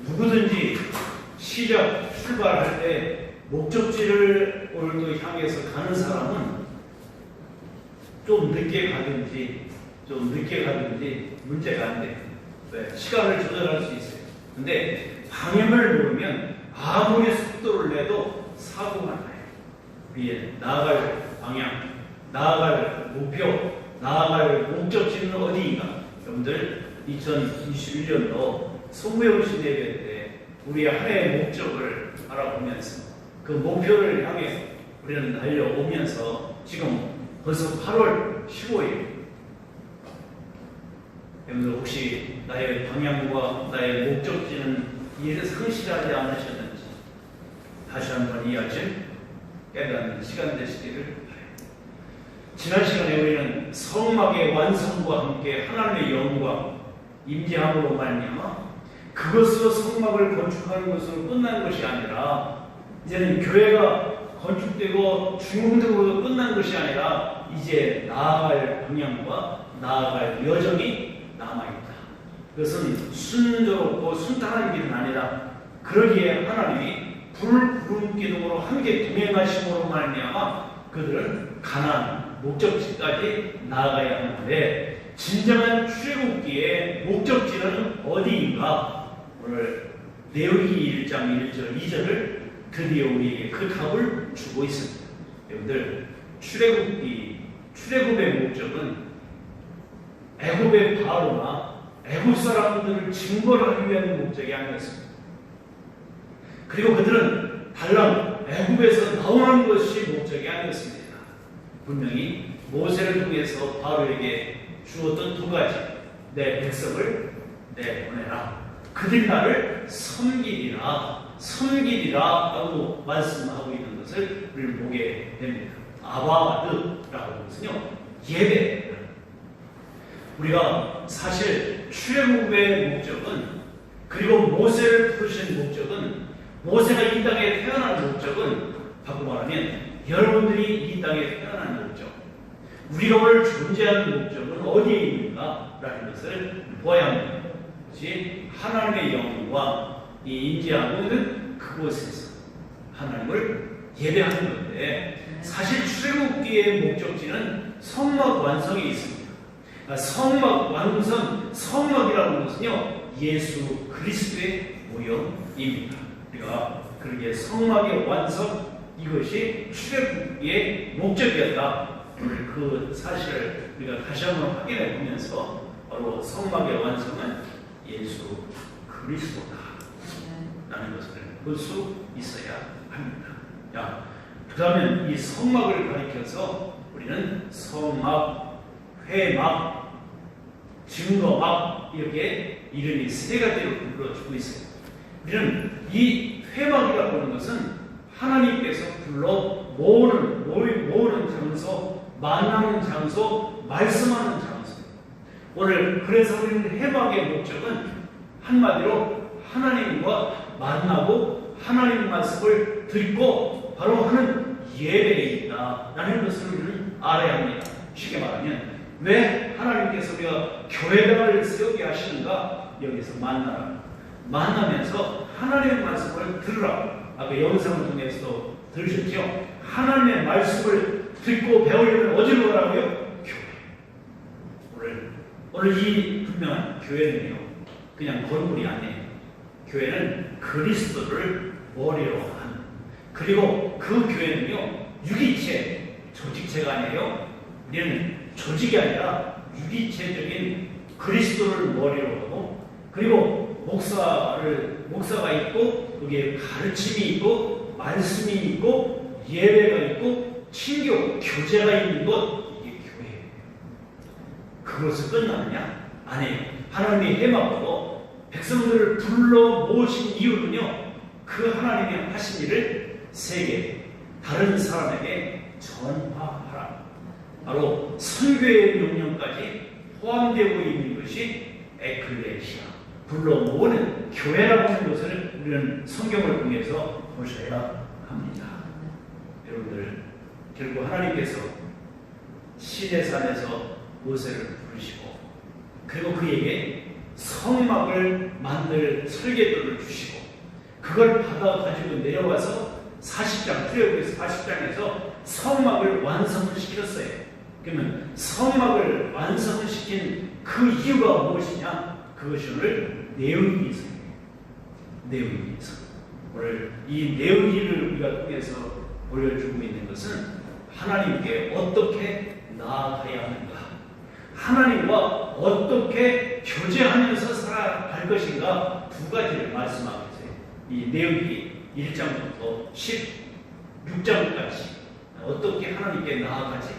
누구든지 출발할 때 목적지를 오늘도 향해서 가는 사람은 좀 늦게 가든지 문제가 안 돼요. 네, 시간을 조절할 수 있어요. 근데 방향을 모르면 아무리 속도를 내도 사고가 나요. 우리의 나아갈 방향, 나아갈 목표, 나아갈 목적지는 어디인가? 여러분들 2021년도 송구영신 예배 때 우리의 한 해의 목적을 알아보면서 그 목표를 향해 우리는 달려오면서 지금 벌써 8월 15일 여러분들 혹시 나의 방향과 나의 목적지는 이해를 상실하지 않으셨는지 다시 한번 이 아침 깨닫는 시간 되시기를 바랍니다. 지난 시간에 우리는 성막의 완성과 함께 하나님의 영광, 임재함으로 말미암아 그것으로 성막을 건축하는 것으로 끝난 것이 아니라 이제는 교회가 건축되고 중공적으로 끝난 것이 아니라 이제 나아갈 방향과 나아갈 여정이 남아있다. 그것은 순조롭고 순탄한 길은 아니라 그러기에 하나님이 불구름 기둥으로 함께 동행하심으로 말미암아 그들은 가나안 목적지까지 나아가야 하는데 진정한 출애굽기의 목적지는 어디인가? 오늘 레위기 1장 1절 2절을 드디어 우리에게 그 답을 주고 있습니다. 여러분들 출애굽의 목적은 애굽의 바로나 애굽 사람들을 징벌하기 위한 목적이 아니었습니다. 그리고 그들은 달랑 애굽에서 나오는 것이 목적이 아니었습니다. 분명히 모세를 통해서 바로에게 주었던 두 가지, 내 백성을 내보내라. 그들이 나를 섬기리라 라고 말씀하고 있는 것을 우리는 보게 됩니다. 아바드라고 하는 것은요, 예배. 우리가 사실 출애굽의 목적은 그리고 모세를 부르신 목적은 모세가 이 땅에 태어난 목적은 바꿔 말하면 여러분들이 이 땅에 태어난 목적 우리가 오늘 존재하는 목적은 어디에 있는가? 라는 것을 보아야 합니다. 그것이 하나님의 영과 이 임재하고 있는 그곳에서 하나님을 예배하는 건데 사실 출애굽기의 목적지는 성막 완성에 있습니다. 성막 완성, 성막이라는 것은요 예수 그리스도의 모형입니다. 우리가 그렇게 성막의 완성 이것이 출애굽기의 목적이었다. 오늘 그 사실을 우리가 다시 한번 확인해 보면서 바로 성막의 완성은 예수 그리스도다 라는 것을 볼 수 있어야 합니다. 그러면 이 성막을 가리켜서 우리는 성막, 회막, 증거막 이렇게 이름이 세 가지로 불러주고 있어요. 우리는 이 회막이라고 하는 것은 하나님께서 불러 모으는 장소, 만나는 장소, 말씀하는 장소. 오늘 그래서 우리는 회막의 목적은 한마디로 하나님과 만나고 하나님 말씀을 듣고 바로 하는 예배에 있다라는 것을 우리는 알아야 합니다. 쉽게 말하면 왜 하나님께서 우리가 교회당을 세우게 하시는가? 여기서 만나면서 하나님의 말씀을 들으라. 아까 영상을 통해서도 들으셨죠? 하나님의 말씀을 듣고 배우려면 어디로 가라고요? 교회. 오늘 이 분명한 교회는요 그냥 건물이 아니에요. 교회는 그리스도를 머리로 하는, 그리고 그 교회는요 유기체, 조직체가 아니에요. 우리는 조직이 아니라 유기체적인 그리스도를 머리로 하고, 그리고 목사가 있고 거기에 가르침이 있고 말씀이 있고 예배가 있고 친교, 교제가 있는 것, 이게 교회예요. 그것을 끝나느냐? 아니에요. 하나님이 해막으로 백성들을 불러 모으신 이유는요 그 하나님이 하신 일을 세계 다른 사람에게 전파하라. 바로 선교의 명령까지 포함되고 있는 것이 에클레시아, 불러 모으는 교회라고 하는 것을 우리는 성경을 통해서 보셔야 합니다. 여러분들, 결국 하나님께서 시내산에서 모세를 부르시고 그리고 그에게 성막을 만들 설계도를 주시고 그걸 받아 가지고 내려와서 40장, 출애굽기서 40장에서 성막을 완성을 시켰어요. 그러면 성막을 완성을 시킨 그 이유가 무엇이냐? 그것이 오늘 내용이있어요. 내용이있어. 오늘 이 내용을 우리가 통해서 보여주고 있는 것은 하나님께 어떻게 나아가야 하는가, 하나님과 어떻게 교제하면서 살아갈 것인가, 두 가지를 말씀하고 있어요. 이 내용이 1장부터 16장까지 어떻게 하나님께 나아가지,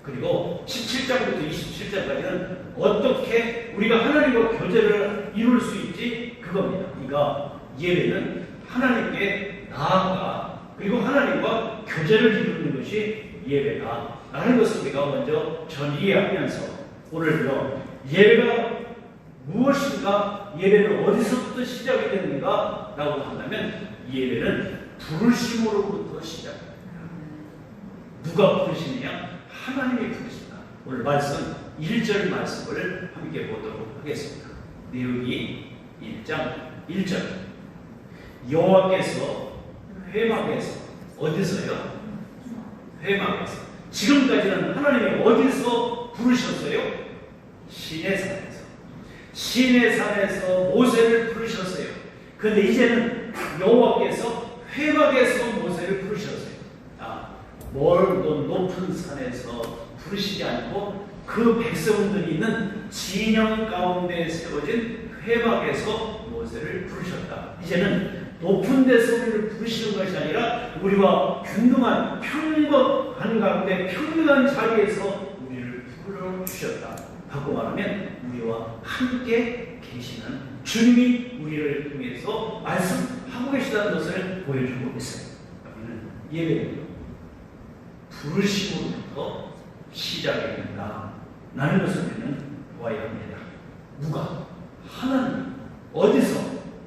그리고 17장부터 27장까지는 어떻게 우리가 하나님과 교제를 이룰 수 있지, 그겁니다. 그러니까 예배는 하나님께 나아가 그리고 하나님과 교제를 이루는 것이 예배다 라는 것을 우리가 먼저 전이해하면서 오늘도 예배가 무엇인가, 예배는 어디서부터 시작이 되는가 라고 한다면 예배는 부르심으로부터 시작합니다. 누가 부르시느냐? 하나님이 부르신다. 오늘 말씀 1절 말씀을 함께 보도록 하겠습니다. 내용이 1장 1절. 여호와께서 회막에서, 어디서요? 회막에서. 지금까지는 하나님이 어디서 부르셨어요? 시내산에서. 시내산에서 모세를 부르셨어요. 그런데 이제는 여호와께서 회막에서 모세를 부르셨어요. 높은 산에서 부르시지 않고 그 백성들이 있는 진영 가운데 세워진 회막에서 모세를 부르셨다. 이제는 높은 데서 우리를 부르시는 것이 아니라 우리와 균등한 평범한 가운데 평등한 자리에서 우리를 불러주셨다. 바꿔 말하면 우리와 함께 계시는 주님이 우리를 통해서 말씀하고 계시다는 것을 보여주고 있어요. 우리는 예배는 부르심으로부터 시작이 된다 라는 것을 우리는 보아야 합니다. 누가? 하나님. 어디서?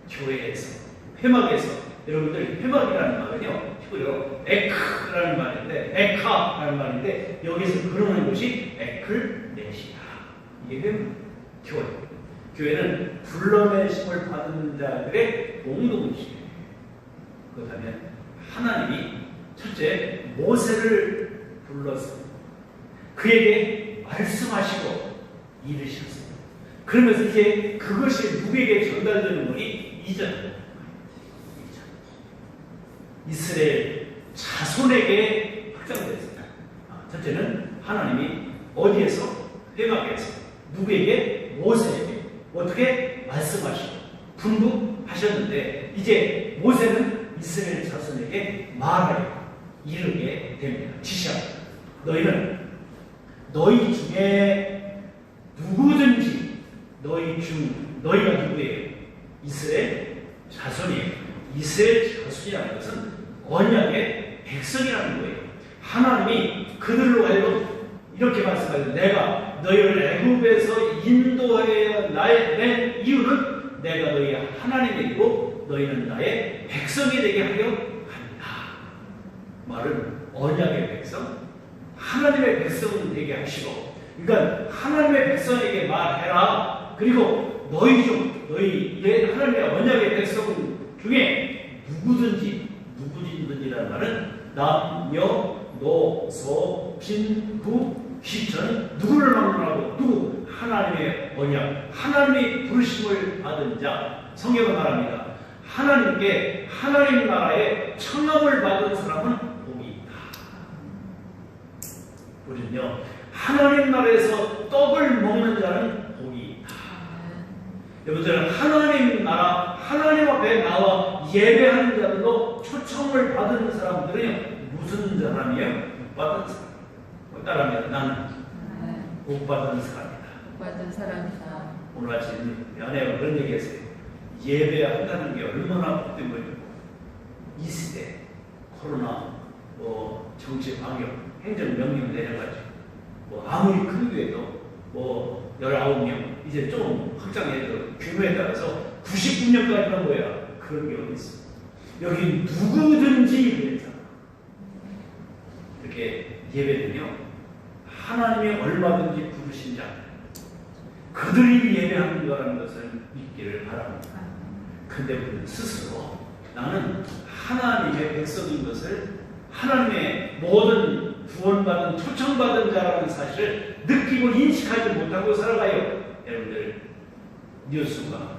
교회에서, 회막에서. 여러분들 회막이라는 말은요, 히브리어로 에크라는 말인데, 에카라는 말인데 여기서 그러는 것이 에클레시아. 이게 교회. 교회는 불러내심을 받은 자들의 공동체예요. 그렇다면 하나님이 첫째 모세를 불러서 그에게 말씀하시고 이르셨어요. 그러면서 이제 그것이 누구에게 전달되는 거니? 2절. 이스라엘 자손에게 확장됐습니다. 첫째는 하나님이 어디에서? 회막에서. 누구에게? 모세에게. 어떻게? 말씀하시고 분부하셨는데 이제 모세는 이스라엘 자손에게 말하여 이르게 됩니다. 지시합니다. 너희는 너희 중에 누구든지 너희가 누구예요? 이스라엘 자손이에요. 이스라엘 자손이라는 것은 언약의 백성이라는 거예요. 하나님이 그들로 하여금 이렇게 말씀하세요. 내가 너희를 애굽에서 인도하여 낸 이유는 내가 너희의 하나님이고 너희는 나의 백성이 되게 하려 합니다. 말은 언약의 백성, 하나님의 백성 되게 하시고, 그러니까 하나님의 백성에게 말해라. 그리고 너희 중, 너희 하나님의 언약의 백성 중에 누구든지라는 말은 남녀, 노, 소, 빈, 구, 귀천, 누구를 막론하고 누구? 하나님의 언약, 하나님이 부르심을 받은 자. 성경은 말합니다. 하나님께 하나님 나라의 청함을 받은 사람은 복이 있다. 우리는요, 하나님 나라에서 떡을 먹는 자는 복이 있다. 여러분들, 하나님 나라, 하나님 앞에 나와 예배하는 자들도 초청을 받은 사람들은 무슨 사람이에요? 복 받은 사람. 따라합니다. 나는 복 받은 사람이다. 복 받은 사람이다. 오늘 아침 연애가 그런 얘기했어요. 예배한다는 게 얼마나 복되고 이 시대 코로나, 정치 방역, 행정명령 내려가지고 아무리 큰 교회도 19명 이제 좀 확장해도 규모에 따라서 99명까지 간 거야. 그런 게 어디 있어? 여기 누구든지 그랬잖아. 이렇게 예배는요, 하나님이 얼마든지 부르신 자, 그들이 예배하는 거라는 것을 믿기를 바랍니다. 근데 우리는 스스로 나는 하나님의 백성인 것을, 하나님의 모든 구원받은 초청받은 자라는 사실을 느끼고 인식하지 못하고 살아가요. 여러분들 뉴스가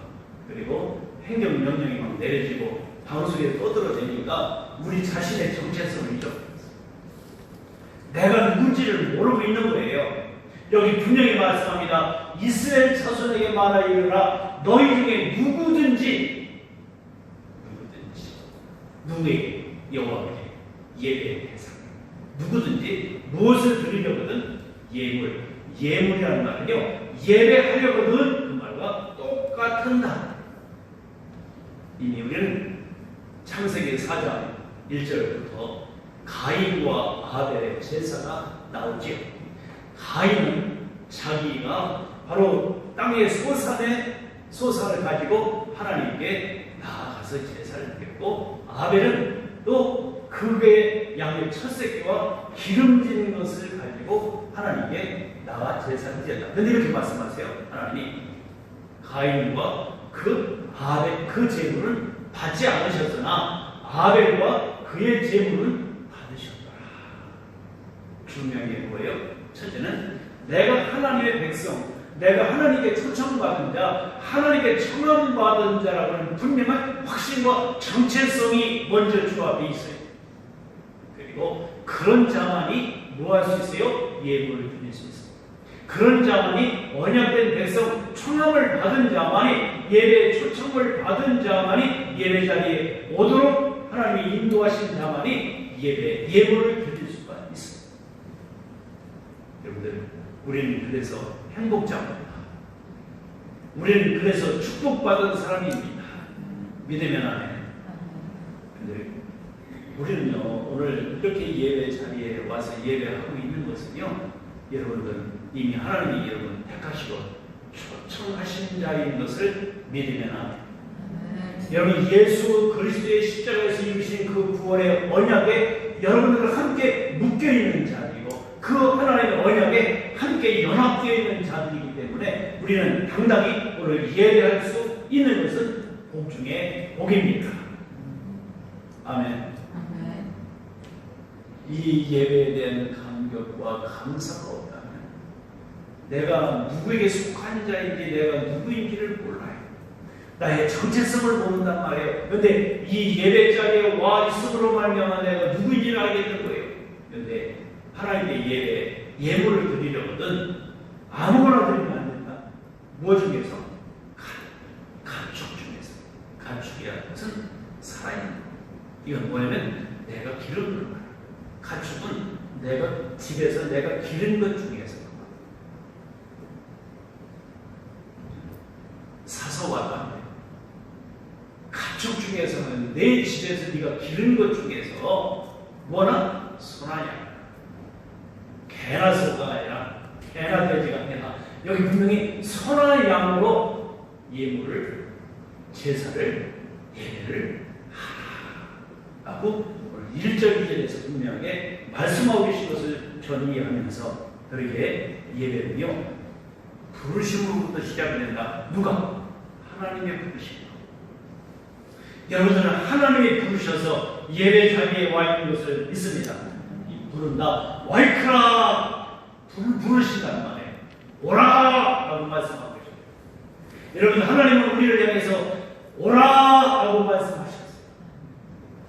그리고 행정명령이 막 내려지고 방송에 떠들어대니까 우리 자신의 정체성을 잊어버렸어요. 내가 누군지를 모르고 있는 거예요. 여기 분명히 말씀합니다. 이스라엘 자손에게 말하 이르라. 너희 중에 누구든지 누구에게 여호와께 예배의 대상, 누구든지 무엇을 드리려거든 예물이라는 말은요, 예배하려거든 그 말과 똑같은 단. 이미 우리는 창세기 4장 1절부터 가인과 아벨의 제사가 나오지요. 가인은 자기가 바로 땅의 소산을 가지고 하나님께 나아가서 제사를 드렸고, 아벨은 또 그의 양의 첫 새끼와 기름진 것을 가지고 하나님께 나와 제사를 드렸다. 그런데 이렇게 말씀하세요. 하나님이 가인과 아벨 그 제물은 받지 않으셨으나 아벨과 그의 제물은 받으셨더라. 중요한 게 뭐예요? 첫째는 내가 하나님의 백성, 내가 하나님께 초청받은 자, 하나님께 청함받은 자라는 분명한 확신과 정체성이 먼저 주 앞에 있어요. 그리고 그런 자만이 뭐 할 수 있어요? 예물을 드릴 수 있어요. 그런 자만이 언약된 백성, 청함을 받은 자만이, 예배 초청을 받은 자만이 예배 자리에 오도록 하나님이 인도하신 자만이 예물을 드릴 수가 있습니다. 여러분들, 우리는 그래서 행복자입니다. 우리는 그래서 축복받은 사람입니다. 믿으면 아멘. 근데 우리는요, 오늘 이렇게 예배 자리에 와서 예배하고 있는 것은요, 여러분들 이미 하나님이 여러분 택하시고 초청하신 자인 것을 믿으면 아멘. 여러분, 예수 그리스도의 십자가에서 이루신 그 구원의 언약에 여러분들과 함께 묶여있는 자들이고, 그 하나님의 언약에 함께 연합되어 있는 자들이기 때문에 우리는 당당히 오늘 예배할 수 있는 것은 복 중에 복입니다. 아멘. 이 예배에 대한 감격과 감사가 없다면 내가 누구에게 속한 자인지, 내가 누구인지를 몰라요. 나의 정체성을 모른단 말이에요. 그런데 이 예배 자리에 와 있음으로 말미암아 내가 누구인지를 알게 된 거예요. 그런데 하나님의 예물을 드리려거든 아무거나 드리면 안 된다. 뭐 중에서? 가축 중에서. 가축이라는 것은 살아있는 것. 이건 뭐냐면 내가 기르는 거예요. 가축은 내가 집에서 내가 기른 것 중에서 사서 와도 가축 중에서는 내 집에서 네가 기른 것 중에서 뭐나 소나 양, 개나 소가 아니라 개나 돼지가 아니라 여기 분명히 소나 양으로 예물을, 제사를, 예배를 하라고 1절 2절에서 분명하게 말씀하고 계신 것을 전이하면서 그렇게 예배는요, 부르심으로부터 시작이 된다. 누가? 하나님의 부르심. 여러분들은 하나님이 부르셔서 예배 자리에 와 있는 것을 믿습니다. 부른다. 와이크라! 부르신단 말이에요. 오라! 라고 말씀하고 계십니다. 여러분, 하나님은 우리를 향해서 오라! 라고 말씀하셨어요.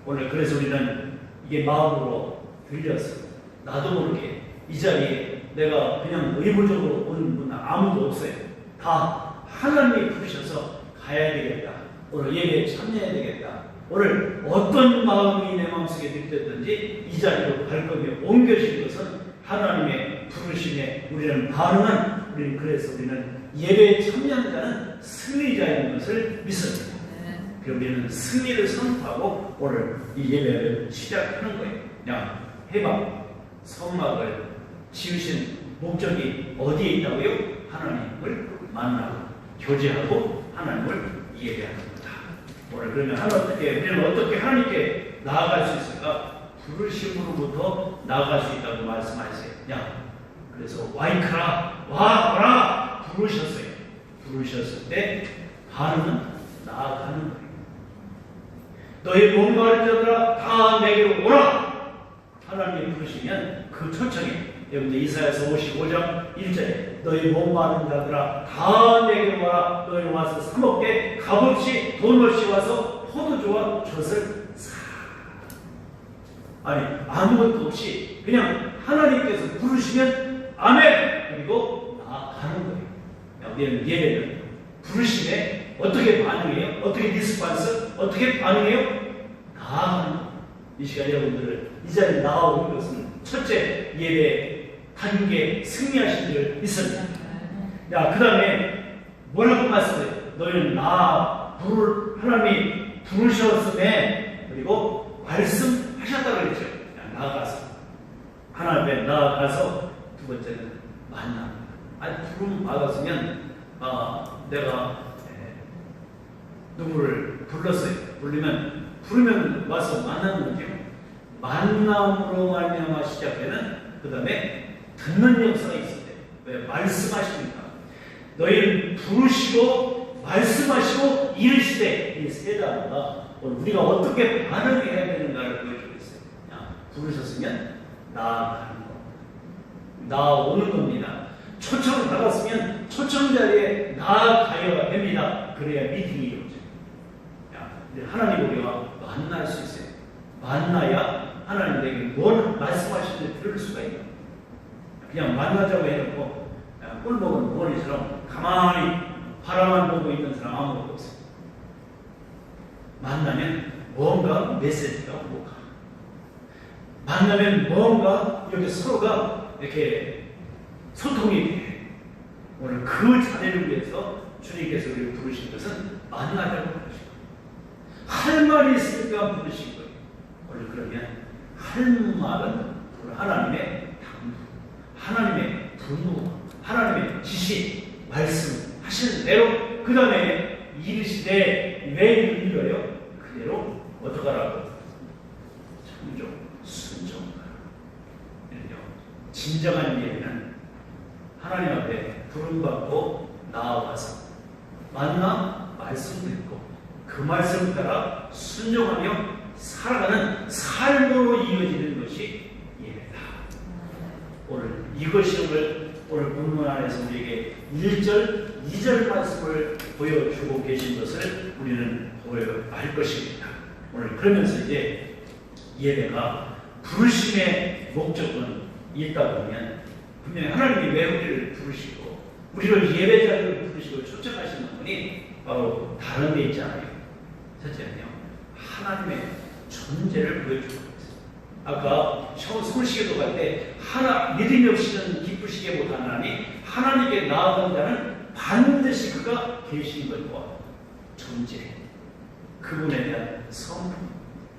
오늘 그래서 우리는 이게 마음으로 들렸어요. 나도 모르게 이 자리에 내가 그냥 의무적으로 오는 분은 아무도 없어요. 다 하나님이 부르셔서 가야 되겠다. 오늘 예배에 참여해야 되겠다. 오늘 어떤 마음이 내 마음속에 들렸든지 이 자리로 발걸음에 옮겨진 것은 하나님의 부르심에 우리는 반응한, 그래서 우리는 예배에 참여하는 자는 승리자인 것을 믿습니다. 그럼 우리는 승리를 선포하고 오늘 이 예배를 시작하는 거예요. 야, 해방, 성막을 지으신 목적이 어디에 있다고요? 하나님을 만나고 교제하고 하나님을 예배하는 겁니다. 오늘 그러면 우리는 어떻게 하나님께 나아갈 수 있을까? 부르심으로부터 나아갈 수 있다고 말씀하세요. 야, 그래서 와이크라, 와라 부르셨어요. 부르셨을 때 반응은 나아가는 거예요. 너희 몸과 자들아 다 내게로 오라. 하나님이 부르시면 그 초청에 여러분들 이사야서 55장 1절에 너희 몸 마른 자들아 다 내게로 와라. 너희 와서 사 먹게 값없이 돈 없이 와서 포도주와 젖을 사. 아니 아무것도 없이 그냥 하나님께서 부르시면 아멘. 그리고 나가는 거예요. 우리는 예배는 부르심에 어떻게 반응해요? 어떻게 리스폰스? 어떻게 반응해요? 나아가는 거예요. 이 시간 여러분들을 이 자리에 나아오는 것은 첫째 예배 단계 승리하신 줄 믿습니다. 야, 그 다음에 뭐라고 말씀해요? 너희는 하나님이 부르셨음에 그리고 말씀하셨다고 그랬죠. 나아가서 하나님 앞에 나아가서 두 번째는 만나. 아니 부름 받았으면 내가 누구를 불렀어요. 부르면 와서 만나는 거죠. 만남으로 말미암아 시작되는 그 다음에 듣는 역사가 있을 때 왜 말씀하십니까? 너희는 부르시고 말씀하시고 이르시되 이 세 단어가 우리가 어떻게 반응해야 되는가를 보여주고 있어요. 부르셨으면 나아가는 거, 나아오는 겁니다. 초청을 받았으면 초청 자리에 나아가야 됩니다. 그래야 미팅이 이루어져요. 하나님 우리가 만날 수 있어요. 만나야 하나님 내게 뭘 말씀하시는지 들을 수가 있어요. 그냥 만나자고 해놓고 꿀 먹은 머리처럼 가만히 바라만 보고 있는 사람 아무것도 없어요. 만나면 뭔가 메시지가 오고 가. 만나면 뭔가 이렇게 서로가 이렇게 소통이 돼. 오늘 그 자리를 위해서 주님께서 우리를 부르신 것은 만나자고 부르신 거예요. 할 말이 있으니까 부르신 거예요. 오늘 그러면 할 말은 하나님의 당부, 하나님의 분노, 하나님의 지시, 말씀 하시는 대로 그 다음에 이르시되 왜 이르러요? 그대로 어떡하라고? 청종, 순종하라. 진정한 예배는 하나님 앞에 부름받고 나아와서 만나 말씀 듣고 그 말씀 따라 순종하며 살아가는 삶으로 이어지는 것이 예배다. 오늘 이것이 오늘 본문 안에서 우리에게 1절, 2절 말씀을 보여주고 계신 것을 우리는 알 것입니다. 오늘 그러면서 이제 예배가 부르심의 목적은 있다 보면 분명히 하나님이 왜 우리를 부르시고 우리를 예배자를 부르시고 초청하시는 분이 바로 다른 데 있잖아요. 첫째는요, 하나님의 존재를 보여주고 있어요. 아까 서울시계도 갈 때 믿음이 없이는 기쁘시게 못하나니 하나님께 나아간 자는 반드시 그가 계신 것과 존재, 그분에 대한 성품,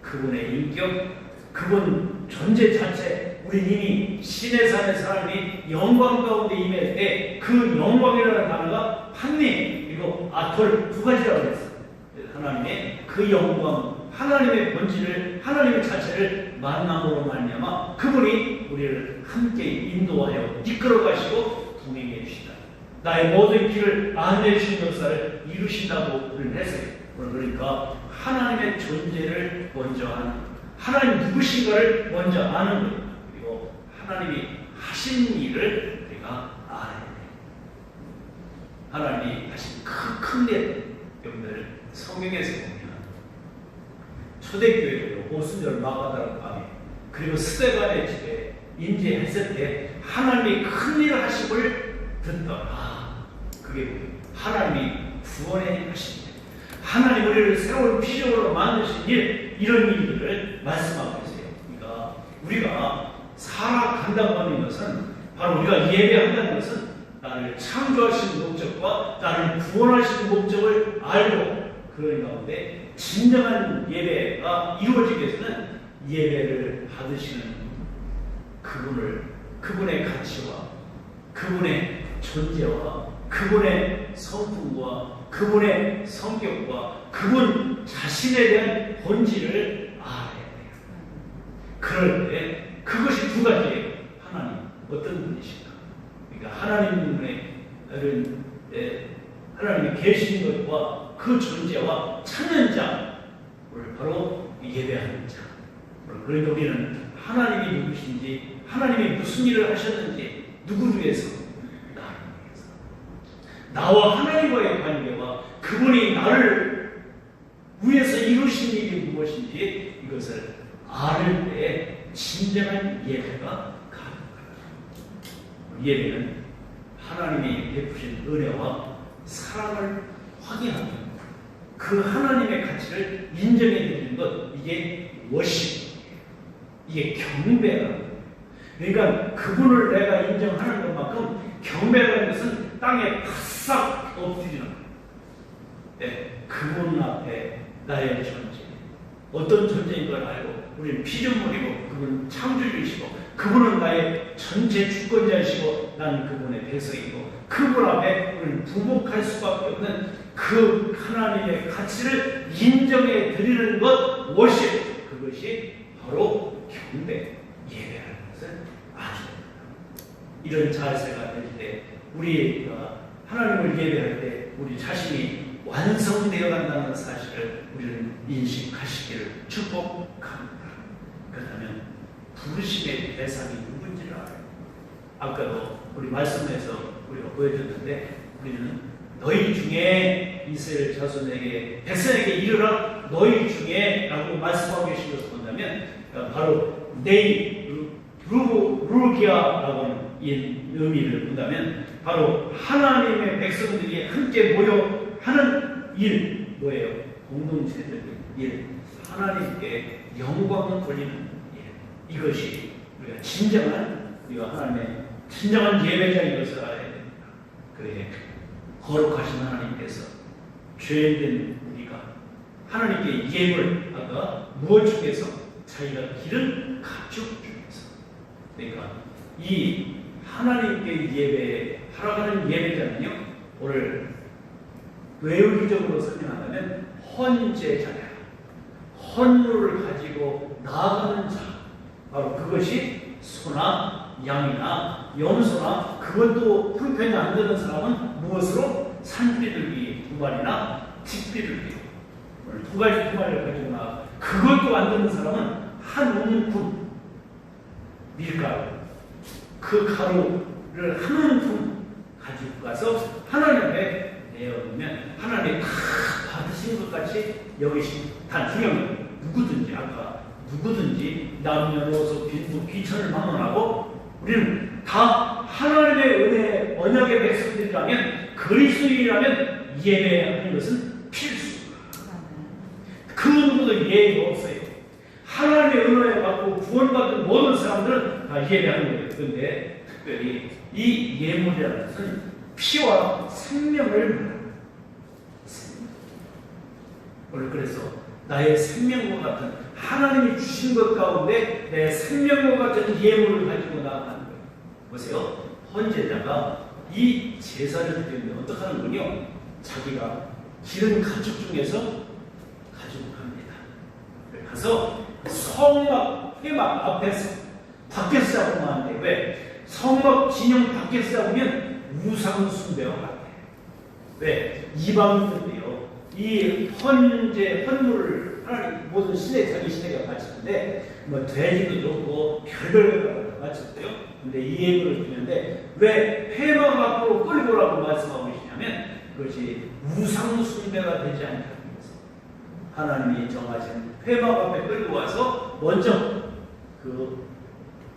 그분의 인격, 그분 존재 자체, 우리 이미 신의 산의 사람이 영광 가운데 임할 때 그 영광이라는 단어가 판미 그리고 아톨 두 가지라고 했어요. 하나님의 그 영광, 하나님의 본질을, 하나님의 자체를 만남으로 말미암아 그분이 우리를 함께 인도하여 이끌어 가시고 동행해 주시다. 나의 모든 길을 안내해 주신 역사를 이루신다고 그를 했어요. 그러니까 하나님의 존재를 먼저 아는, 하나님 누구신가를 먼저 아는 거예요. 그리고 하나님이 하신 일을 우리가 알아야 돼요. 하나님이 하신 큰 일, 여러분들 성경에서 보면 초대교회로 오순절 마가다라 밤에 그리고 스데반의 집에 임재했을 때 하나님이 큰 일을 하심을 듣더라. 그게 하나님이 구원해 하신 일, 하나님 우리를 새로운 피조물로 만드신 일, 이런 일들을 말씀하고 있어요. 그러니까 우리가 살아간다고 하는 것은 바로 우리가 예배한다는 것은 나를 창조하신 목적과 나를 구원하신 목적을 알고 그런 가운데 진정한 예배가 이루어지기 위해서는 예배를 받으시는 그분의 가치와 그분의 존재와 그분의 성품과 그분의 성격과 그분 자신에 대한 본질을 알아야 돼요. 그럴 때 그것이 두 가지예요. 하나님 어떤 분이신가? 그러니까 하나님이 계신 것과 그 존재와 찾는 자를 바로 예배하는 자. 그러니까 우리는 하나님이 누구신지, 하나님이 무슨 일을 하셨는지, 누구를 위해서? 나를 위해서. 나와 하나님과의 관계와 그분이 나를 위해서 이루신 일이 무엇인지 이것을 아는 때에 진정한 예배가 가능합니다. 예배는 하나님이 베푸신 은혜와 사랑을 확인하며 그 하나님의 가치를 인정해 드리는 것, 이게 워십, 이게 경배라는 거예요. 그러니까 그분을 내가 인정하는 것만큼 경배라는 것은 땅에 바싹 엎드리는 거예요. 네, 그분 앞에 나의 존재, 어떤 존재인 걸 알고 우리는 피조물이고 그분은 창조주이시고 그분은 나의 전체 주권자이시고 나는 그분의 백성이고 그분 앞에 우리는 부복할 수밖에 없는 그 하나님의 가치를 인정해 드리는 것, 워십, 그것이 바로 경배, 예배라는 것을 아셔야 됩니다. 이런 자세가 될 때 우리가 하나님을 예배할 때 우리 자신이 완성되어 간다는 사실을 우리는 인식하시기를 축복합니다. 그렇다면 부르심의 대상이 누군지를 알아요. 아까도 우리 말씀에서 우리가 보여줬는데 우리는 너희 중에 이스라엘 자손에게 백성에게 이르라 너희 중에 라고 말씀하고 계신 것을 본다면 바로 네이 루기아라고 하는 이 의미를 본다면 바로 하나님의 백성들이 함께 모여 하는 일, 뭐예요? 공동체적인 일, 하나님께 영광을 돌리는 일. 이것이 우리가 진정한, 우리가 하나님의 진정한 예배자인 것을 알아야 됩니다. 그래, 거룩하신 하나님께서 죄인된 우리가 하나님께 예물, 아까 무엇 중에서? 자기가 기른 가축 중에서. 그러니까 이 하나님께 예배하라는 예배자는요, 오늘 외우기적으로 설명한다면 헌제자야. 헌물을 가지고 나아가는 자. 바로 그것이 소나 양이나 염소나 그것도 형편이 안 되는 사람은 무엇으로? 산비둘기 두 마리나 집비둘기 두 가지 두 마리를 가지고 나가. 그것도 안 되는 사람은 한 움큼 밀가루, 그 가루를 한 움큼 가지고 가서 하나님 앞에 내어놓으면 하나님이 다 받으신 것 같이 여기신. 단 중요한 건 누구든지, 아까 누구든지 남녀노소 빈부 귀천을 막론하고 우리는 다 하나님의 은혜 언약의 백성들이라면, 그리스도인이라면 예배하는 것은 필수. 그 누구도 예의가 없어요. 하나님의 은혜에 받고 구원받은 모든 사람들은 다 예배하는 거예요. 그런데 특별히 이 예물이라는 것은 피와 생명을 말합니다. 오늘 그래서 나의 생명과 같은 하나님이 주신 것 가운데 내 생명과 같은 예물을 가지고 나아가는 거예요. 보세요. 헌제자가 이 제사를 드리는데 어떻게 하는군요? 자기가 기른 가축 중에서 가지고 갑니다. 가서 성막, 회막 앞에서 밖에서 잡으면 안 돼. 왜? 성막 진영 밖에서 잡으면 우상 숭배와 같아요. 왜? 이방인들이요. 이 헌제, 헌물을 하나님 모든 신의 자기 신에게 바치는데 뭐 돼지도 좋고 별별 바쳤대요. 근데 이 예물을 드리는데 왜 회막 앞으로 끌고 오라고 말씀하고 계시냐면 그것이 우상 숭배가 되지 않게 하기 위해서 하나님이 정하신 회막 앞에 끌고 와서 먼저 그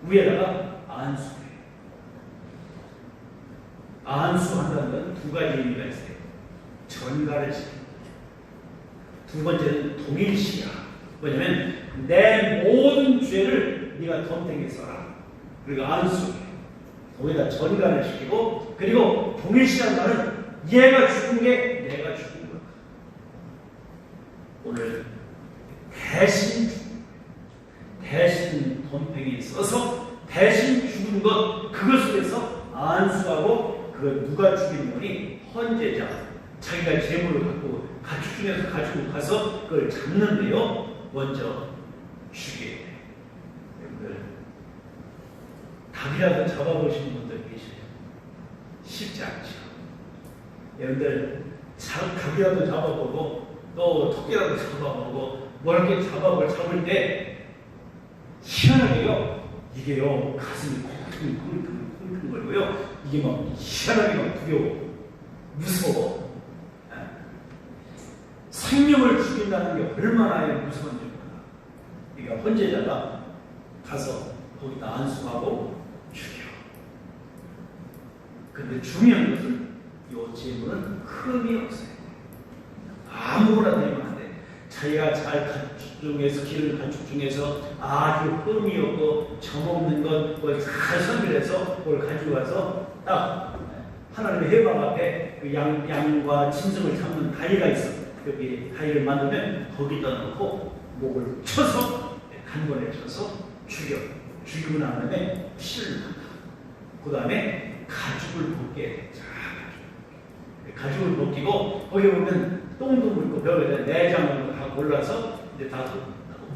위에다가 안수해요. 안수한다는 건 두 가지 의미가 있어요. 전가를 시킵니다. 두 번째는 동일시야. 뭐냐면 내 모든 죄를 네가 덤탱이에 써라. 그리고 안수해. 거기다 전가를 시키고, 그리고 동일시한 말은 얘가 죽은 게 내가 죽은 거야. 오늘 대신 덤탱이에 써서 대신 죽은 것, 그것을 위해서 안수하고, 그 누가 죽인 거니? 헌제자. 자기가 재물을 갖고 가축 중에서 가지고 가서 그걸 잡는데요, 먼저 죽여야 돼. 여러분들 닭이라도 잡아보신 분들 계시죠? 쉽지 않죠. 여러분들 닭이라도 잡아보고 또 토끼라도 잡아보고 뭐 이렇게 잡을 때 희한하게요. 이게요 가슴이 쿵쿵거리고요. 이게 막 희한하게 막 두려워, 무서워. 생명을 죽인다는 게 얼마나 무서운지 몰라. 그러니까 헌재자가 가서 거기다 안수하고 죽여. 근데 중요한 것은 이 재물은 흠이 없어요. 아무거나 되면 안 돼. 자기가 잘 가축 중에서 기른 가축 중에서 아주 흠이 없고 점없는 것 잘 선별해서 그걸 가지고 와서 딱 하나님의 회막 앞에 그 양과 짐승을 잡는 다리가 있어. 여기 다리를 만들면 거기다 넣고 목을 쳐서 단번에 쳐서 죽이고 난 다음에 피를 납니다. 그 다음에 가죽을 벗게 가죽을 벗기고 거기 보면 똥도 묻고 벽에 내장을 다 골라서 이제 다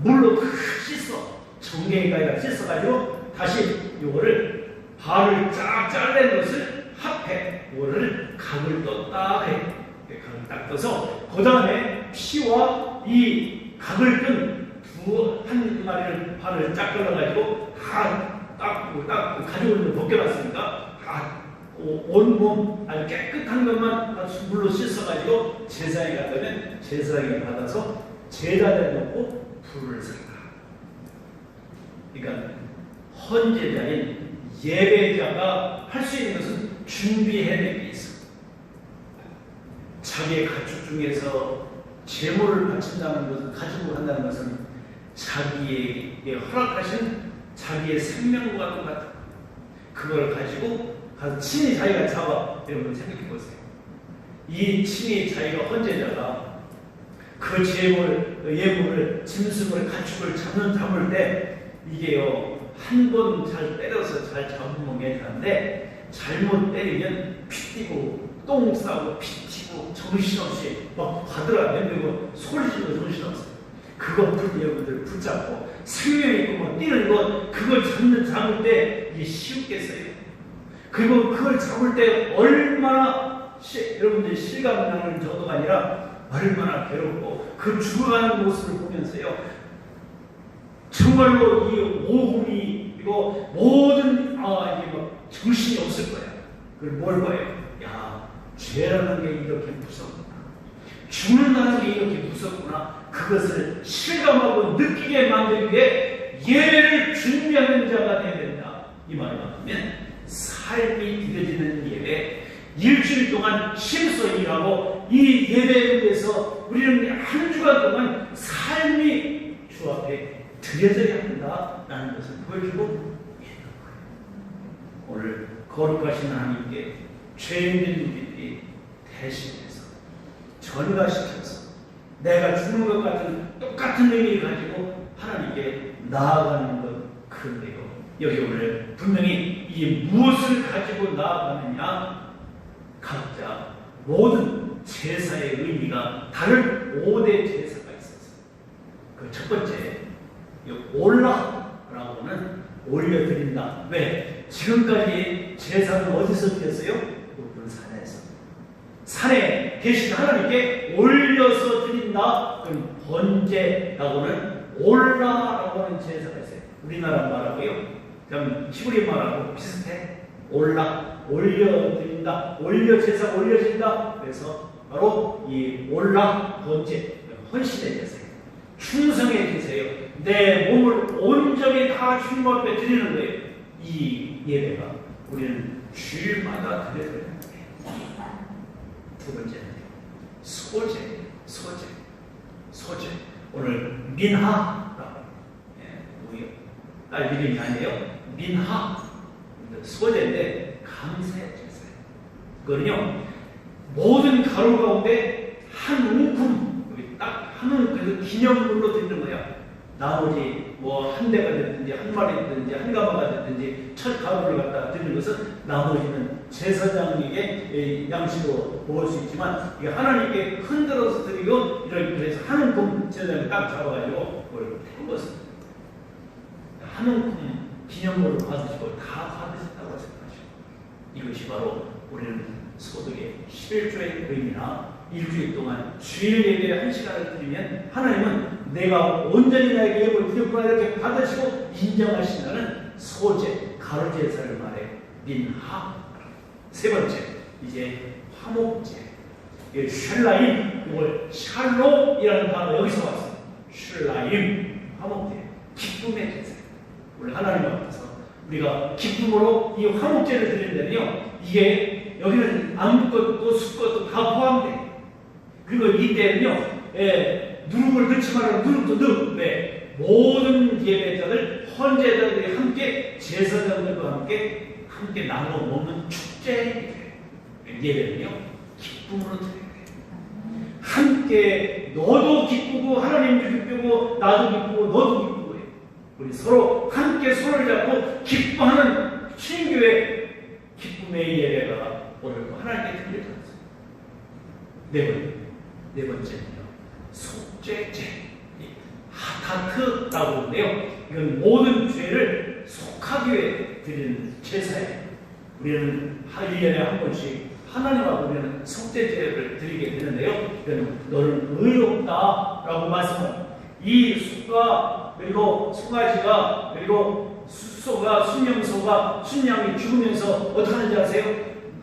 물로 씻어. 정갱이까지 씻어가지고 다시 요거를 발을 쫙 잘라낸 것을 합해 요거를 각을 떴다 해. 각을 딱 떠서 그 다음에 피와 이 각을 뜬 한 마리를 발을 쫙 걸러가지고 다 닦고 가죽을 벗겨놨으니까 다 온몸 아주 깨끗한 것만 물로 씻어가지고 제사에 가면 제사에 받아서 제단에 놓고 불을 산다. 그러니까 헌제자인 예배자가 할 수 있는 것은 준비해낼 게 있어. 자기의 가축 중에서 제물을 바친다는 것은 가지고 간다는 것은 자기에게 허락하신 자기의 생명과 똑같은 그걸 가지고 가서 친히 자기가 잡아. 여러분 생각해 보세요. 이 친히 자기가 헌제자가 그 예물을 짐승을 가축을 잡을 때 이게요 한 번 잘 때려서 잘 잡으면 괜찮은데 잘못 때리면 피 튀고 똥 싸고 피 튀고 정신없이 막 바들어 내밀고 소리 지르고 정신없어요. 그거 여러분들 붙잡고 생명 있고 막 뛰는 것 그걸 잡을 때 이게 쉬웠겠어요. 그리고 그걸 잡을 때 얼마나 여러분들이 실감나는 정도가 아니라 얼마나 괴롭고 그 죽어가는 모습을 보면서요 정말로 이 오금이 이거 모든 이게 막 정신이 없을 거야. 그걸 뭘 봐요? 야 죄라는 게 이렇게 무섭구나. 죽는다는 게 이렇게 무섭구나. 그것을 실감하고 느끼게 만들기 위해 예배를 준비하는 자가 되어야 된다. 이 말을 하면 삶이 디뎌지는 예배, 일주일 동안 힘써 일하고 이 예배에 대해서 우리는 한 주간 동안 삶이 주 앞에 드려져야 한다라는 것을 보여주고 있는 거예요. 오늘 거룩하신 하나님께 죄인된 우리들이 대신해서 전가시켜서 내가 죽는 것 같은 똑같은 의미를 가지고 하나님께 나아가는 것 그런데요. 여기 오늘 분명히 이 무엇을 가지고 나아가느냐 각자 모든 제사의 의미가 다른 5대 제사가 있었어요. 그 첫 번째 올라라고는 올려드린다. 왜? 지금까지 제사는 어디서 드렸어요? 높은 산에서. 산에 계신 하나님께 올려서 드린다. 그럼 번제라고는 올라라고 하는 제사가 있어요. 우리나라 말하고요. 그럼 히브리 말하고 비슷해. 올려드린다. 제사가 올려진다. 그래서 바로 이 올라 번제, 헌신의 제사예요. 충성의 제사예요. 내 몸을 온전히 다 주님 앞에 드리는 거예요. 이 예배가 우리는 주일마다 드려야 되는 거예요. 두 번째는 소제. 오늘 민하라고 우리 딸 이름이 아니에요. 민하 소제인데 감사의 제사예요. 그거는요 모든 가루 가운데 한 움큼 여기 딱 한 움큼 기념물로 드리는 거야. 나머지 뭐 한 대가 됐든지 한 마리든지 한 가마가 됐든지 첫 가루를 갖다 드리는 것은 나머지는 제사장에게 양식으로 먹을 수 있지만 이게 하나님께 흔들어서 드리고 이렇게 해서 한 움큼 제사장이 딱 잡아가지고 그걸 한 것은 한 움큼 기념물을 받으시고 다 받으셨다고 생각하시고 이것이 바로 우리는 소득의 11조의 의미나 일주일 동안 주일 예배 1시간을 드리면 하나님은 내가 온전히 나에게 예배를 드렸구나 이렇게 받으시고 인정하신다는 소제, 가루제사를 말해 민하. 세 번째, 이제 화목제. 슐라임, 이걸 샬롬이라는 단어 여기서 왔어요. 슐라임, 화목제, 기쁨의 제사. 우리 하나님 앞에서 우리가 기쁨으로 이 화목제를 드린다면요, 이게 여기는 아무것도 숫것도 다 포함돼요. 그리고 이때는요, 누룩을 넣지 말고 누룩도 넣. 왜? 모든 예배자들, 헌제자들이 함께 제사장들과 함께 나눠 먹는 축제 예배는요, 기쁨으로 드려야 돼요. 함께 너도 기쁘고 하나님도 기쁘고 나도 기쁘고 너도 기쁘고 해요. 우리 서로 함께 손을 잡고 기뻐하는 신교의 기쁨의 예배가 오늘 하나님께 드려졌어요. 네 번째는요, 속죄제, 하타트라고 하는데요. 이건 모든 죄를 속하기 위해 드리는 제사예요. 우리는 1년에 한 번씩 하나님 앞에 우리는 속죄제를 드리게 되는데요. 이건 너는 의롭다라고 말씀합니다. 이 숫과 그리고 송아지가 그리고 숫소가 순명소가 순양이 죽으면서 어떻게 하는지 아세요?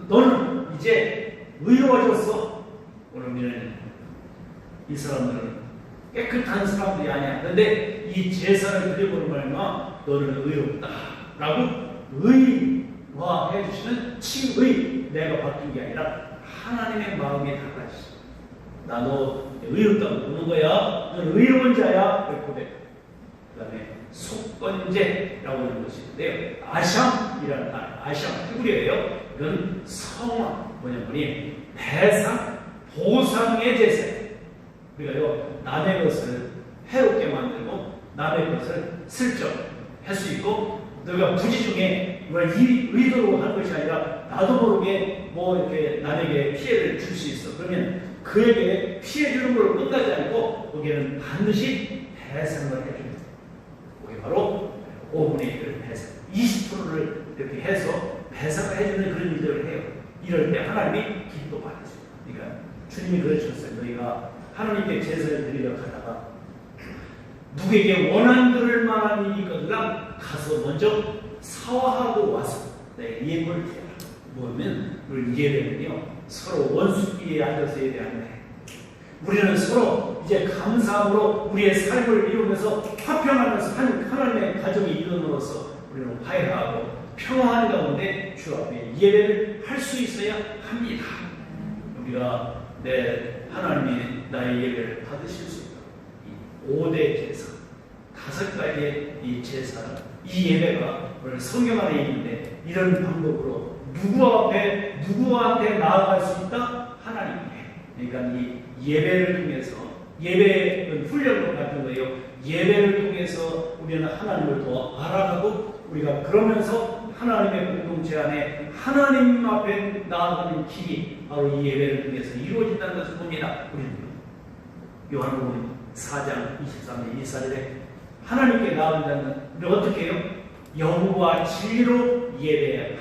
너는 이제 의로워졌어. 오늘 우리는 이 사람들은 깨끗한 사람들이 아니야. 그런데 이 제사를 드려보는 말이야. 너는 의롭다라고 의화해 주시는 칭의, 내가 바뀐 게 아니라 하나님의 마음이 달라지죠. 나 너 의롭다고 보는 거야. 너는 의로운 자야. 이렇게 고백. 그 다음에 속건제라고 하는 것이 있는데요. 아샴이라는 말, 아샴 히브리어예요. 이건 성화, 뭐냐면 배상, 보상의 제사예요. 우리가요, 남의 것을 해롭게 만들고 남의 것을 슬쩍 할 수 있고, 너가 부지중에 의도로 하는 것이 아니라 나도 모르게 뭐 이렇게 남에게 피해를 줄 수 있어. 그러면 그에게 피해 주는 걸 끝나지 않고 거기에는 반드시 배상을 해줍니다. 그게 바로 5분의 1을 배상, 20%를 이렇게 해서 배상을 해주는 그런 일들을 해요. 이럴 때 하나님이 기뻐받으세요. 그러니까 주님이 그러셨어요. 너희가 하나님께 제사를 드리려고 하다가 누구에게 원한 들을 만한 일이 있거든요. 가서 먼저 사화하고 와서 예물을 드려라. 뭐냐면 우리 예배는요, 서로 원수끼리 앉아서 예배하는 거예요. 우리는 서로 이제 감사함으로 우리의 삶을 이루면서 화평하면서 하나님의 가정이 이루어서 우리는 화해하고 평화한 가운데 주 앞에 예배를 할 수 있어야 합니다. 우리가 하나님이 나의 예배를 받으실 수 있도록 이 5대 제사, 5가지의 이 제사, 이 예배가 오늘 성경 안에 있는데 이런 방법으로 누구한테 나아갈 수 있다? 하나님께. 그러니까 이 예배를 통해서, 예배는 훈련으로 받는 거예요. 예배를 통해서 우리는 하나님을 더 알아가고 우리가 그러면서 하나님의 공동체 안에 하나님 앞에 나아가는 길이 바로 이 예배를 통해서 이루어진다는 것을 봅니다. 우리는 요한복음 4장 23절 24절에 하나님께 나아간다는 우리가 어떻게 해요? 영과 진리로 예배하라.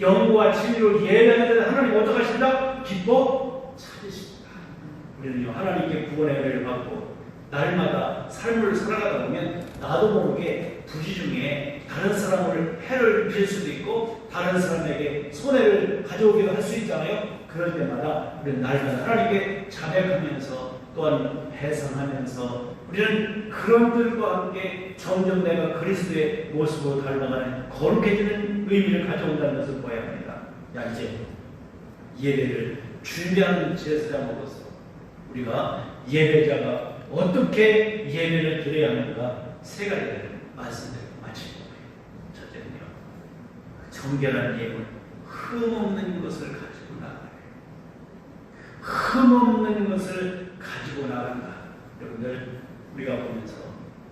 영과 진리로 예배하는 하나님 어떻게 하신다? 기뻐 찾으신다. 우리는요, 하나님께 구원의 은혜를 받고 날마다 삶을 살아가다 보면 나도 모르게 부지중에 다른 사람을 해를 줄 수도 있고 다른 사람에게 손해를 가져오기도 할 수 있잖아요. 그럴 때마다 우리는 날마다 하나님께 자백하면서 또한 배상하면서 우리는 그런들과 함께 점점 내가 그리스도의 모습으로 닮아가는 거룩해지는 의미를 가져온다는 것을 보아야 합니다. 이제 예배를 준비하는 제사장으로서 우리가 예배자가 어떻게 예배를 드려야 하는가 3가지를 말씀드리고 마칠 거예요. 첫째는요, 정결한 예물, 흠없는 것을 가지고 나가요. 흠없는 것을 가지고 나간다. 여러분들, 우리가 보면서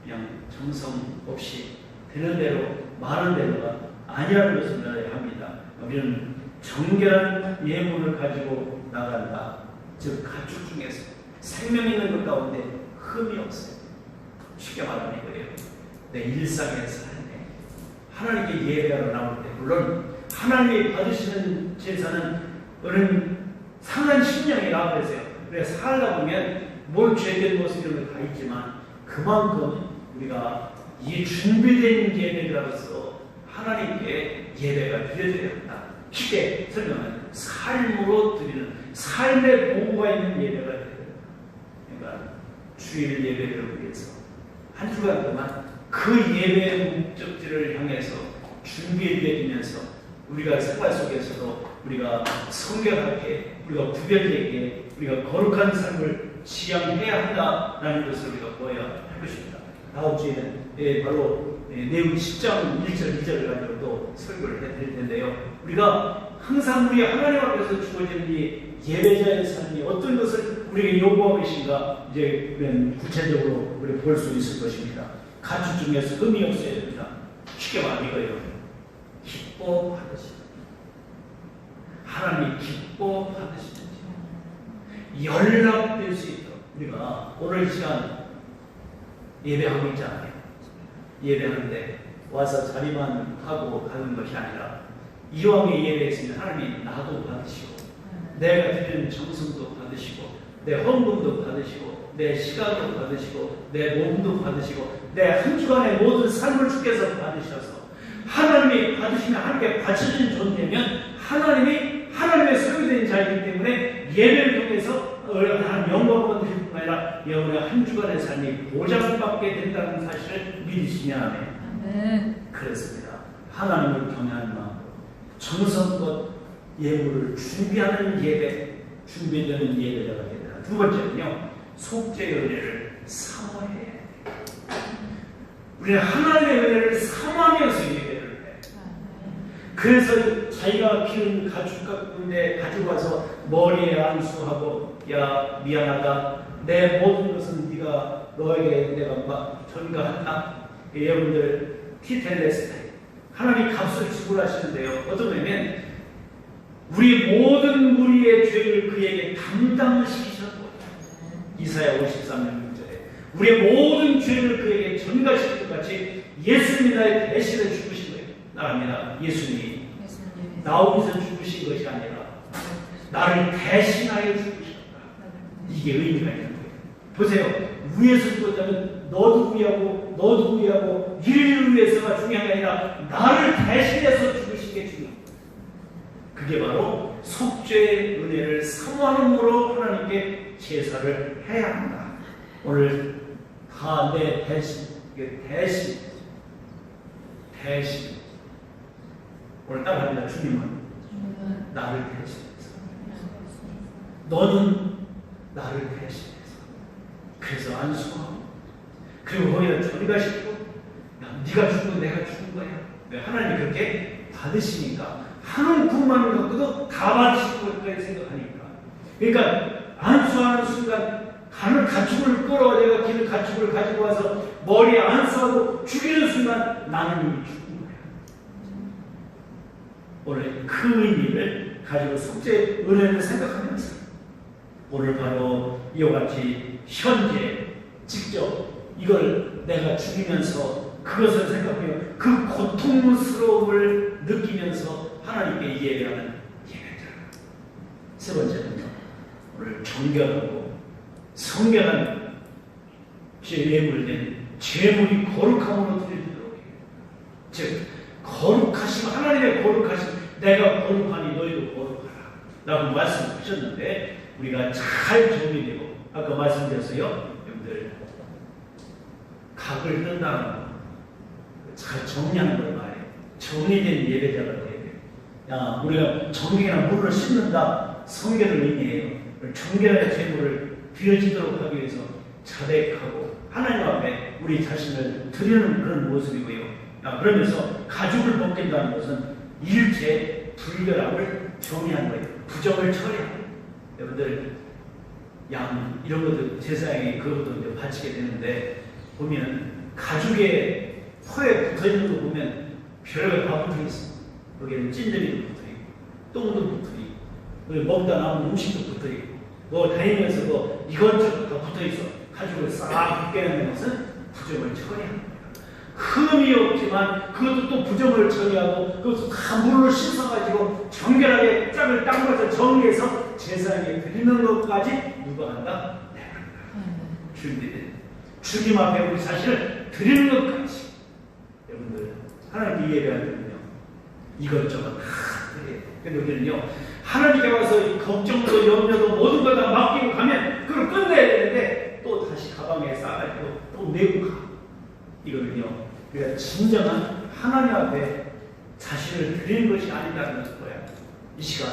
그냥 정성 없이 되는 대로 많은 대로가 아니라는 것을 알아야 합니다. 우리는 정결한 예물을 가지고 나간다. 즉 가축 중에서 생명 있는 것 가운데 흠이 없어요. 쉽게 말하면 이거예요. 내 일상에서 할 때 하나님께 예배하러 나올 때 물론 하나님이 받으시는 제사는 어느 상한 심령이라고 그랬어요. 그래서 살다 보면 뭘 죄된 모습 이런 거 다 있지만 그만큼 우리가 이 준비된 예배로서 하나님께 예배가 드려져야 한다. 쉽게 설명하면 삶으로 드리는 삶의 보고가 있는 예배가 되어야 된다. 그러니까 주일 예배를 위해서 한 주간 동안 그 예배의 목적지를 향해서 준비해 드리면서 우리가 생활 속에서도 우리가 성결하게 우리가 구별되게 우리가 거룩한 삶을 지향해야 한다라는 것을 우리가 보아야 할 것입니다. 다음 주에는 바로 내용 10장 1절 2절을 가지고 또 설교를 해드릴 텐데요. 우리가 항상 우리 하나님 앞에서 주어지는 이 예배자의 삶이 어떤 것을 우리에게 요구하고 계신가 이제 구체적으로 우리 볼 수 있을 것입니다. 가축 중에서 흠이 없어야 됩니다. 쉽게 말하면 이거예요. 기뻐 받으시는 하나님이 기뻐 받으시는 연락될 수 있도록 우리가 오늘 시간 예배하고 있잖아요. 예배하는데 와서 자리만 하고 가는 것이 아니라 이왕에 예배했으면 하나님이 나도 받으시고 내가 드리는 정성도 받으시고 내 헌금도 받으시고 내 시간도 받으시고 내 몸도 받으시고 내 한 주간의 모든 삶을 주께서 받으셔서 하나님이 받으시면 하나님께 바쳐진 존재면 하나님이 하나님의 소유된 자이기 때문에 예배를 통해서 하나님 영광을 받으실 뿐 아니라 여러분의 한 주간의 삶이 보장받게 된다는 사실을 믿으시냐. 아멘. 그렇습니다. 하나님을 경외하는 마음으로 정성껏 예물을 준비하는 예배, 준비되는 예배자가 되라. 두 번째는요, 속죄의 은혜를 사모해야 해요. 우리는 하나님의 은혜를 사모하면서 예배를 해. 그래서 자기가 키운 가축 가운데 가지고 와서 머리에 안수하고 야 미안하다 내 모든 것은 네가 너에게 내가 전가한다. 여러분들 티텔레스테 하나님 값을 지불하시는데요. 어떤 거냐면 우리 모든 무리의 죄를 그에게 감당시키셨고 이사야 53년 6절에 우리의 모든 죄를 그에게 전가시킨 것 같이 예수님이 나의 대신을 죽으신 거예요. 나랍니다. 예수님이 나오면서 죽으신 것이 아니라 나를 대신하여 죽으셨다. 이게 의미가 있는 거예요. 보세요. 위에서 죽었다면 너도 구하고 너도 구하고 이를 위해서가 중요한 게 아니라 나를 대신해서 죽으신 게 중요합니다. 그게 바로 속죄의 은혜를 사모함으로 하나님께 제사를 해야 한다. 오늘 다 내 대신, 대신 오늘 따라합니다. 주님은 나를 대신해서 너는 나를 대신해서 그래서 안수하고 그리고 거기다 저리가 싶고 네가 죽고 내가 죽은 거야. 하나님이 그렇게 받으시니까 하는 분만 갖고도 다 받으실 것까지 생각하니까 그러니까 안수하는 순간 가는 가축을 끌어 내가 기는 가축을 가지고 와서 머리에 안수하고 죽이는 순간 나는 이미 죽은 거야. 오늘 그 의미를 가지고 속죄 은혜를 생각하면서 오늘 바로 이와 같이 현재 직접 이걸 내가 죽이면서 그것을 생각해요. 그 고통스러움을 느끼면서 하나님께 예배하는 예배자. 세 번째는요. 오늘 정결하고 성결한 예물된 제물이 거룩함으로 드려지도록 해요. 즉 거룩하심 하나님의 거룩하심 내가 거룩하니 너희도 거룩하라 라고 말씀하셨는데 우리가 잘 정리되고 아까 말씀드렸어요. 여러분들 각을 뜬다는 거 잘 정리하는 걸 말해요. 정리된 예배자가 돼야 돼요. 야, 우리가 정경이나 물을 씻는다 성결을 의미해요. 정결의 제물을 드려지도록 하기 위해서 자백하고 하나님 앞에 우리 자신을 드리는 그런 모습이고요. 야, 그러면서 가죽을 벗긴다는 것은 일체 불결함을 정의한 거예요. 부정을 처리하고 여러분들 양 이런 것들 제사장이 그것도 이제 바치게 되는데 보면 가죽에 혀에 붙어있는 거 보면 별의별 다 붙어있어. 거기에는 찐들이도 붙어있고 똥도 붙어있고 먹다 남은 음식도 붙어있고 다니면서 이것저것 다 붙어있어. 가죽을 싹 벗겨내는 것은 부정을 처리하는 거예요. 흠이 없지만 그것도 또 부정을 처리하고 그것도 다 물로 씻어가지고 정결하게 짝을 딱 맞춰 정리해서 제사에 드리는 것까지 누가 한다? 내가 한다. 준비된 주님 앞에 우리 자신을 드리는 것까지. 여러분들 하나님께 예배하면요 이것저것 다 그래요. 근데 우리는요 하나님께 와서 이 걱정도 염려도 모든 걸 다 맡기고 가면 그걸 끝내야 되는데 또 다시 가방에 싸가지고 또 메고 가. 이거는요 우리가 진정한 하나님 앞에 자신을 드리는 것이 아니라는 거예요. 이 시간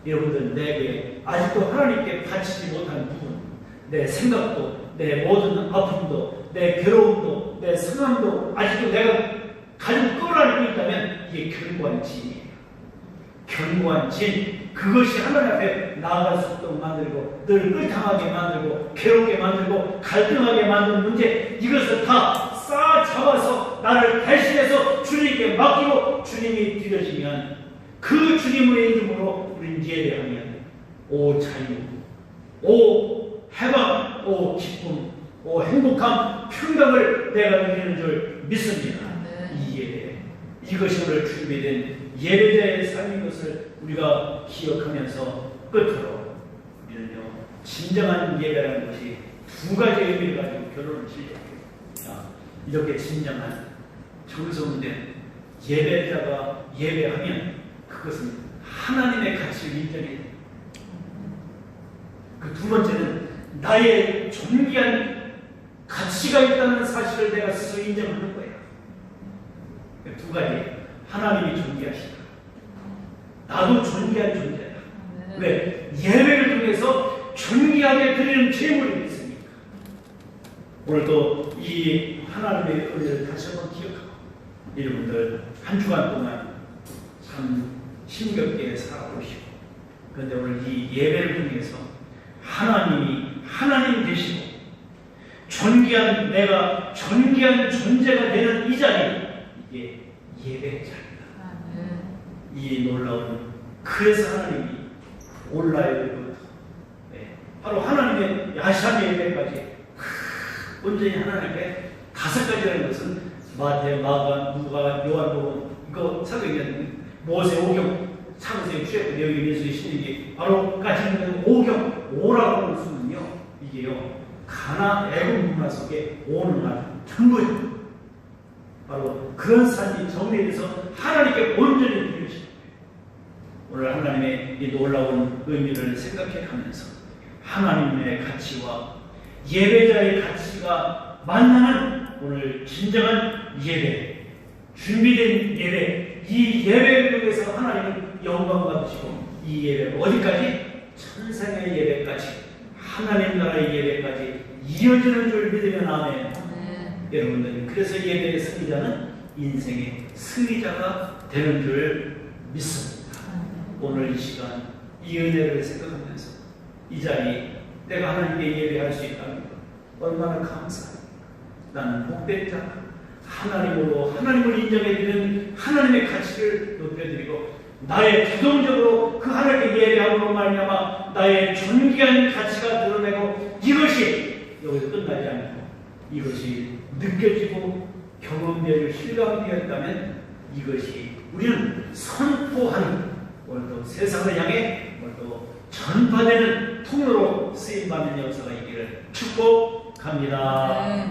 여러분들 내게 아직도 하나님께 바치지 못한 부분, 내 생각도, 내 모든 아픔도, 내 괴로움도, 내 상함도 아직도 내가 가지고 끌어안고 있다면 이게 견고한 진이에요. 견고한 진, 그것이 하나님 앞에 나아갈 수 없도록 만들고 늘 끌당하게 만들고 괴롭게 만들고 갈등하게 만드는 문제, 이것을 다 쌓아 잡아서 나를 대신해서 주님께 맡기고 주님이 드려지면 그 주님의 이름으로 우리는 예배하면 오 자유, 오 해방, 오 기쁨, 오 행복함, 평강을 내가 누리는 줄 믿습니다. 이 예배, 이것이 오늘 준비된 예배자의 삶인 것을 우리가 기억하면서 끝으로 우리는요 진정한 예배라는 것이 두 가지 의미를 가지고 결론을 지어요. 이렇게 진정한 정성된 예배자가 예배하면 그것은 하나님의 가치를 인정해야 돼요. 그 두 번째는 나의 존귀한 가치가 있다는 사실을 내가 스스로 인정하는 거예요. 두 가지. 하나님이 존귀하시다. 나도 존귀한 존재다. 왜? 예배를 통해서 존귀하게 드리는 제물이 있으니까. 오늘도 이 하나님의 은혜를 다시 한번 기억하고 여러분들 한 주간 동안 참 힘겹게 살아오시고 그런데 오늘 이 예배를 통해서 하나님이 하나님 되시고 존귀한 내가 존귀한 존재가 되는 이 자리, 이게 예배의 자리다. 이 놀라운, 그래서 하나님이 올라야 되거든. 네. 바로 하나님의 야시한 예배까지 온전히 하나님께 다섯 가지라는 것은 마태, 마가, 누가, 요한복음, 이거 사도행전, 모세 오경, 창세기, 출애굽, 레위기, 민수기, 신명기 바로 까지는 오경, 오라고 하는 수는요 이게요 가나 애국 문화 속에 오는 날 전부예요. 바로 그런 삶이 정리돼서 하나님께 온전히 드리는 거예요. 오늘 하나님의 이 놀라운 의미를 생각해 가면서 하나님의 가치와 예배자의 가치가 만나는 오늘 진정한 예배, 준비된 예배, 이 예배를 통해서 하나님은 영광 받으시고 이 예배가 어디까지? 천상의 예배까지, 하나님 나라의 예배까지 이어지는 줄 믿으면 아멘. 여러분들 그래서 예배의 승리자는 인생의 승리자가 되는 줄 믿습니다. 오늘 이 시간 이 은혜를 생각하면서 이 자리 내가 하나님께 예배할 수 있다는 것 얼마나 감사합니다. 나는 복된 자다. 하나님으로 하나님을 인정해드리는 하나님의 가치를 높여드리고 나의 주동적으로 그 하나님께 예배함으로 말미암아 나의 존귀한 가치가 드러내고 이것이 여기서 끝나지 않고 이것이 느껴지고 경험되고 실감되었다면 이것이 우리는 선포하는 오늘도 세상을 향해 오늘도 전파되는 통로로 쓰임받는 역사가 있기를 축복합니다.